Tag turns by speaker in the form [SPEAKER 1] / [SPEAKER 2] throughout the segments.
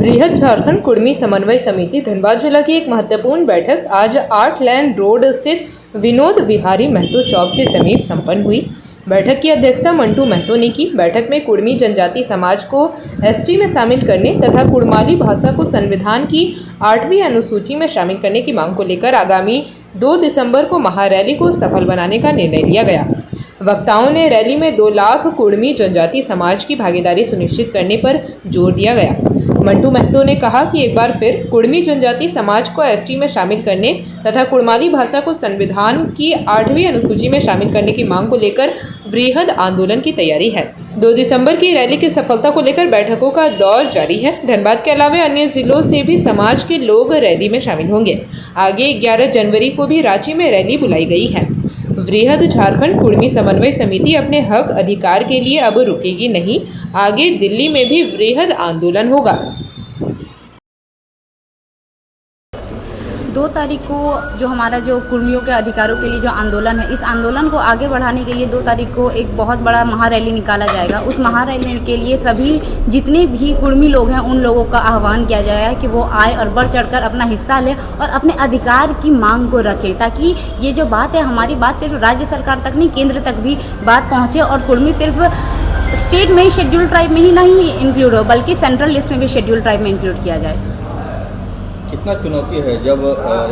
[SPEAKER 1] बृहद झारखंड कुर्मी समन्वय समिति धनबाद जिला की एक महत्वपूर्ण बैठक आज 8 लेन रोड स्थित विनोद बिहारी महतो चौक के समीप संपन्न हुई। बैठक की अध्यक्षता मंटू महतो ने की। बैठक में कुर्मी जनजाति समाज को एसटी में शामिल करने तथा कुड़माली भाषा को संविधान की 8वीं अनुसूची में शामिल करने की मांग को लेकर आगामी 2 दिसंबर को महारैली को सफल बनाने का निर्णय लिया गया। वक्ताओं ने रैली में 2 लाख कुर्मी जनजाति समाज की भागीदारी सुनिश्चित करने पर जोर दिया गया। मंटू महतो ने कहा कि एक बार फिर कुर्मी जनजाति समाज को एसटी में शामिल करने तथा कुड़माली भाषा को संविधान की 8वीं अनुसूची में शामिल करने की मांग को लेकर वृहद आंदोलन की तैयारी है। 2 दिसंबर की रैली की सफलता को लेकर बैठकों का दौर जारी है। धनबाद के अलावा अन्य जिलों से भी समाज के लोग रैली में शामिल होंगे। आगे 11 जनवरी को भी रांची में रैली बुलाई गई है। बृहद झारखंड कुर्मी समन्वय समिति अपने हक अधिकार के लिए अब रुकेगी नहीं, आगे दिल्ली में भी वृहद आंदोलन होगा।
[SPEAKER 2] 2 तारीख को जो हमारा जो कुर्मियों के अधिकारों के लिए जो आंदोलन है, इस आंदोलन को आगे बढ़ाने के लिए 2 तारीख को एक बहुत बड़ा महारैली निकाला जाएगा। उस महारैली के लिए सभी जितने भी कुर्मी लोग हैं उन लोगों का आह्वान किया जाएगा कि वो आए और बढ़ चढ़कर अपना हिस्सा लें और अपने अधिकार की मांग को रखें, ताकि ये जो बात है हमारी बात सिर्फ राज्य सरकार तक नहीं, केंद्र तक भी बात पहुँचे और कुर्मी सिर्फ स्टेट में ही शेड्यूल ट्राइब में ही नहीं इंक्लूड हो बल्कि सेंट्रल लिस्ट में भी शेड्यूल ट्राइब में इंक्लूड किया जाए।
[SPEAKER 3] कितना चुनौती है जब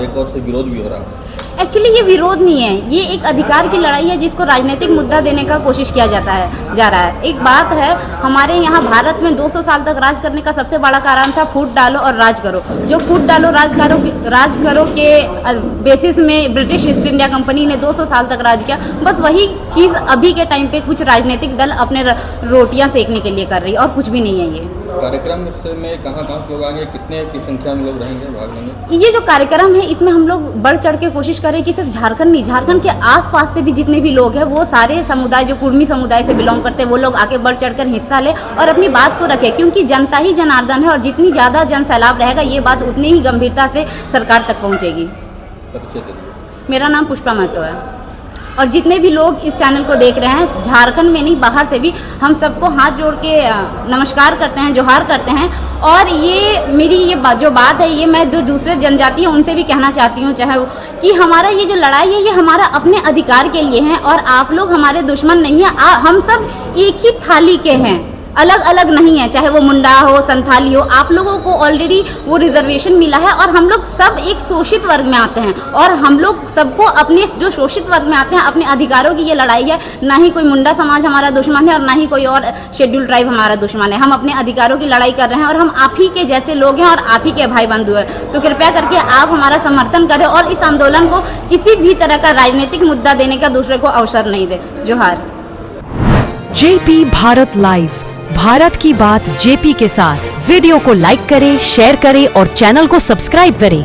[SPEAKER 3] एक और से विरोध भी हो रहा है?
[SPEAKER 2] एक्चुअली ये विरोध नहीं है, ये एक अधिकार की लड़ाई है जिसको राजनीतिक मुद्दा देने का कोशिश किया जा रहा है। एक बात है, हमारे यहाँ भारत में 200 साल तक राज करने का सबसे बड़ा कारण था फूट डालो और राज करो। जो फूट डालो राज करो के बेसिस में ब्रिटिश ईस्ट इंडिया कंपनी ने 200 साल तक राज किया। बस वही चीज़ अभी के टाइम पे कुछ राजनीतिक दल अपने रोटियां सेकने के लिए कर रही है और कुछ भी नहीं है। ये
[SPEAKER 3] कार्यक्रम में कहाँ लोग आएंगे, कितने की संख्या में लोग रहेंगे, भाग लेंगे?
[SPEAKER 2] ये जो कार्यक्रम है इसमें हम लोग बढ़ चढ़ के कोशिश करें कि सिर्फ झारखंड नहीं, झारखंड के आसपास से भी जितने भी लोग हैं वो सारे समुदाय जो कुर्मी समुदाय से बिलोंग करते हैं वो लोग आके बढ़ चढ़कर हिस्सा ले और अपनी बात को रखें, क्योंकि जनता ही जनार्दन है और जितनी ज़्यादा जन सैलाब रहेगा ये बात उतनी ही गंभीरता से सरकार तक पहुँचेगी। मेरा नाम पुष्पा महतो है और जितने भी लोग इस चैनल को देख रहे हैं झारखंड में नहीं बाहर से भी हम सबको हाथ जोड़ के नमस्कार करते हैं, जोहार करते हैं। और ये मेरी जो बात है ये मैं जो दूसरे जनजाति हैं उनसे भी कहना चाहती हूँ, चाहे वो कि हमारा ये जो लड़ाई है ये हमारा अपने अधिकार के लिए है और आप लोग हमारे दुश्मन नहीं हैं। हम सब एक ही थाली के हैं, अलग अलग नहीं है, चाहे वो मुंडा हो संथाली हो। आप लोगों को ऑलरेडी वो रिजर्वेशन मिला है और हम लोग सब एक शोषित वर्ग में आते हैं और हम लोग सबको अपने जो शोषित वर्ग में आते हैं अपने अधिकारों की ये लड़ाई है। ना ही कोई मुंडा समाज हमारा दुश्मन है और ना ही कोई और शेड्यूल ट्राइब हमारा दुश्मन है। हम अपने अधिकारों की लड़ाई कर रहे हैं और हम आप ही के जैसे लोग हैं और आप ही के भाई बंधु हैं। तो कृपया करके आप हमारा समर्थन करें और इस आंदोलन को किसी भी तरह का राजनीतिक मुद्दा देने का दूसरे को अवसर नहीं दे। जोहार।
[SPEAKER 4] जेपी भारत लाइव, भारत की बात जेपी के साथ। वीडियो को लाइक करें, शेयर करें और चैनल को सब्सक्राइब करें।